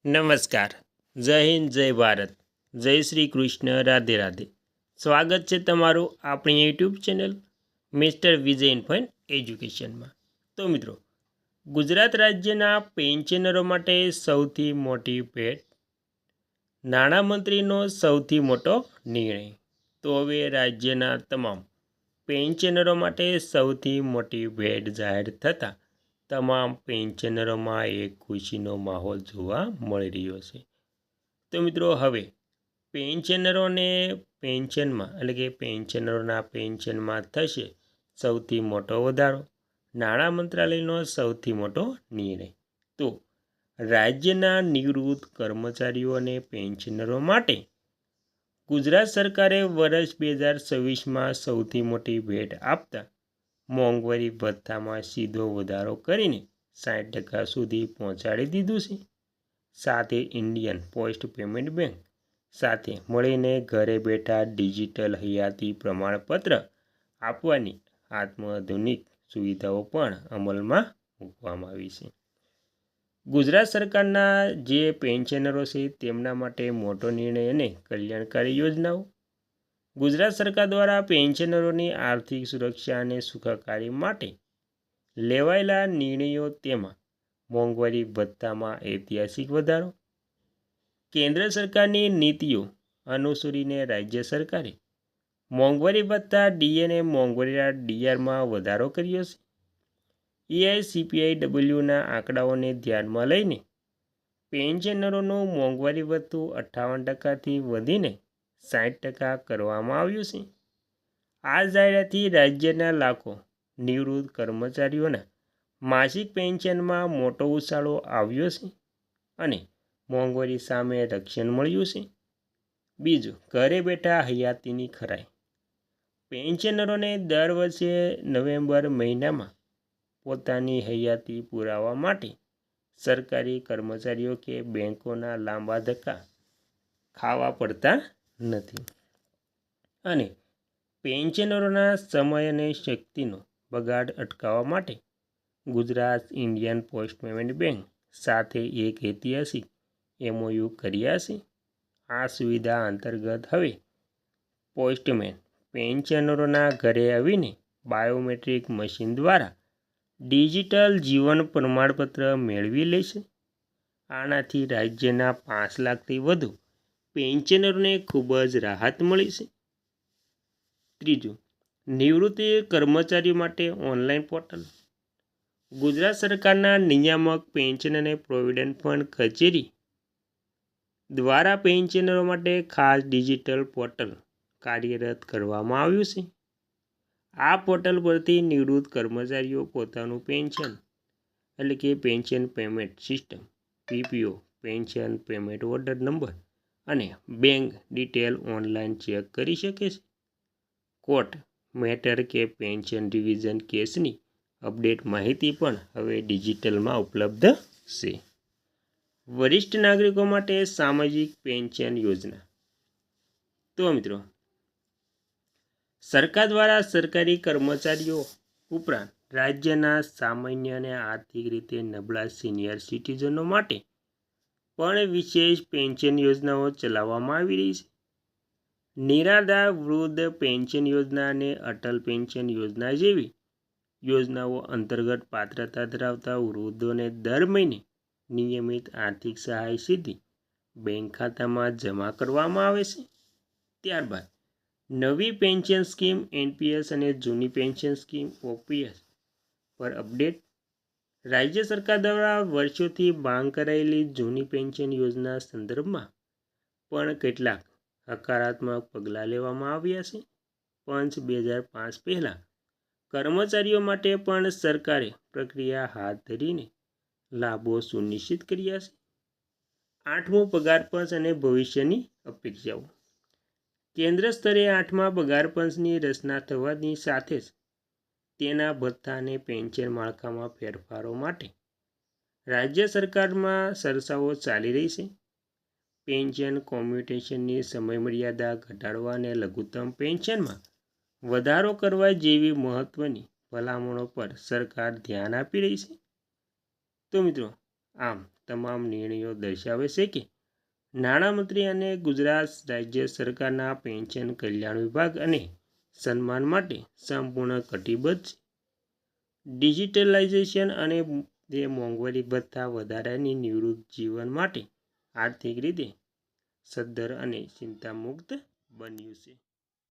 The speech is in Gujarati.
નમસ્કાર, જય હિન્દ, જય ભારત, જય શ્રી કૃષ્ણ, રાધે રાધે. સ્વાગત છે તમારું આપણી યુટ્યુબ ચેનલ મિસ્ટર વિજય ઇન્ફન્ટ એજ્યુકેશનમાં. તો મિત્રો, ગુજરાત રાજ્યના પેન્શનરો માટે સૌથી મોટી ભેટ, નાણામંત્રીનો સૌથી મોટો નિર્ણય. તો હવે રાજ્યના તમામ પેન્શનરો માટે સૌથી મોટી ભેટ જાહેર થતાં તમામ પેન્શનરોમાં એક ખુશીનો માહોલ જોવા મળી રહ્યો છે. તો મિત્રો, હવે પેન્શનરોને પેન્શનમાં એટલે કે પેન્શનરોના પેન્શનમાં થશે સૌથી મોટો વધારો, નાણાં મંત્રાલયનો સૌથી મોટો નિર્ણય. તો રાજ્યના નિવૃત્ત કર્મચારીઓ અને પેન્શનરો માટે ગુજરાત સરકારે વર્ષ 2026માં સૌથી મોટી ભેટ આપતા મોંઘવારી ભથ્થામાં સીધો વધારો કરીને 60% સુધી પહોંચાડી દીધું છે. સાથે ઇન્ડિયન પોસ્ટ પેમેન્ટ બેંક સાથે મળીને ઘરે બેઠા ડિજિટલ હયાતી પ્રમાણપત્ર આપવાની આત્મઆધુનિક સુવિધાઓ પણ અમલમાં મૂકવામાં આવી છે. ગુજરાત સરકારના જે પેન્શનરો છે તેમના માટે મોટો નિર્ણય અને કલ્યાણકારી યોજનાઓ. ગુજરાત સરકાર દ્વારા પેન્શનરોની આર્થિક સુરક્ષા અને સુખાકારી માટે લેવાયેલા નિર્ણયો, તેમાં મોંઘવારી ભથ્થામાં ઐતિહાસિક વધારો. કેન્દ્ર સરકારની નીતિઓ અનુસરીને રાજ્ય સરકારે મોંઘવારી ભથ્થા ડી અને મોંઘવારી ડીઆરમાં વધારો કર્યો છે. એઆઈસીપીઆઈડબલ્યુના આંકડાઓને ધ્યાનમાં લઈને પેન્શનરોનું મોંઘવારી ભથ્થું 58%થી વધીને 60% કરવામાં આવ્યું છે. આ જાહેરાતથી રાજ્યના લાખો નિવૃત્ત કર્મચારીઓના માસિક પેન્શનમાં મોટો ઉછાળો આવ્યો છે અને મોંઘવારી સામે રક્ષણ મળ્યું છે. બીજું, ઘરે બેઠા હયાતીની ખરાઈ. પેન્શનરોને દર વર્ષે નવેમ્બર મહિનામાં પોતાની હયાતી પુરાવા માટે સરકારી કર્મચારીઓ કે બેંકોના લાંબા ધક્કા ખાવા પડતા નથી અને પેન્શનરોના સમય અને શક્તિનો બગાડ અટકાવવા માટે Gujarat Indian post payment bank સાથે એક ઐતિહાસિક એમઓયુ કર્યા છે. આ સુવિધા અંતર્ગત હવે પોસ્ટમેન પેન્શનરોના ઘરે આવીને બાયોમેટ્રિક મશીન દ્વારા ડિજિટલ જીવન પ્રમાણપત્ર મેળવી લેશે. આનાથી રાજ્યના 5 લાખથી વધુ પેન્શનરોને ખૂબ જ રાહત મળી છે. ત્રીજું, નિવૃત્તિ કર્મચારીઓ માટે ઓનલાઈન પોર્ટલ. ગુજરાત સરકારના નિયામક પેન્શન અને પ્રોવિડન્ટ ફંડ કચેરી દ્વારા પેન્શનરો માટે ખાસ ડિજિટલ પોર્ટલ કાર્યરત કરવામાં આવ્યું છે. આ પોર્ટલ પરથી નિવૃત્ત કર્મચારીઓ પોતાનું પેન્શન એટલે કે pension payment system PPO, pension payment order number અને બેંક ડિટેલ ઓનલાઈન ચેક કરી શકે છે. કોર્ટ મેટર કે પેન્શન રિવિઝન કેસની અપડેટ માહિતી પણ હવે ડિજિટલમાં ઉપલબ્ધ છે. વરિષ્ઠ નાગરિકો માટે સામાજિક પેન્શન યોજના. તો મિત્રો, સરકાર દ્વારા સરકારી કર્મચારીઓ ઉપરાંત રાજ્યના સામાન્ય અને આર્થિક રીતે નબળા સિનિયર સિટીઝનો માટે પણ વિશેષ પેન્શન યોજનાઓ ચલાવવામાં આવી રહી છે. નિરાધાર વૃદ્ધ પેન્શન યોજના અને અટલ પેન્શન યોજના જેવી યોજનાઓ અંતર્ગત પાત્રતા ધરાવતા વૃદ્ધોને દર મહિને નિયમિત આર્થિક સહાય સીધી બેંક ખાતામાં જમા કરવામાં આવે છે. ત્યારબાદ નવી પેન્શન સ્કીમ એનપીએસ અને જૂની પેન્શન સ્કીમ ઓપીએસ પર અપડેટ. રાજ્ય સરકાર દ્વારા વર્ષોથી માંગ કરાયેલી જૂની પેન્શન યોજના સંદર્ભમાં પણ કેટલાક હકારાત્મક પગલાં લેવામાં આવ્યા છે. પંચ 2005 પહેલાં કર્મચારીઓ માટે પણ સરકારે પ્રક્રિયા હાથ ધરીને લાભો સુનિશ્ચિત કર્યા છે. 8મો પગાર પંચ અને ભવિષ્યની અપેક્ષાઓ. કેન્દ્ર સ્તરે 8મા પગાર પંચની રચના થવાની સાથે જ તેના ભથ્થા અને પેન્શન માળખામાં ફેરફારો માટે રાજ્ય સરકારમાં ચર્ચાઓ ચાલી રહી છે. પેન્શન કોમ્યુટેશનની સમયમર્યાદા ઘટાડવા અને લઘુત્તમ પેન્શનમાં વધારો કરવા જેવી મહત્ત્વની ભલામણો પર સરકાર ધ્યાન આપી રહી છે. તો મિત્રો, આમ તમામ નિર્ણયો દર્શાવે છે કે નાણામંત્રી અને ગુજરાત રાજ્ય સરકારના પેન્શન કલ્યાણ વિભાગ અને સન્માન માટે સંપૂર્ણ કટિબદ્ધ છે. ડિજિટલાઇઝેશન અને તે મોંઘવારી ભથ્થા વધારાની નિવૃત્ત જીવન માટે આર્થિક રીતે સદ્ધર અને ચિંતામુક્ત બન્યું છે.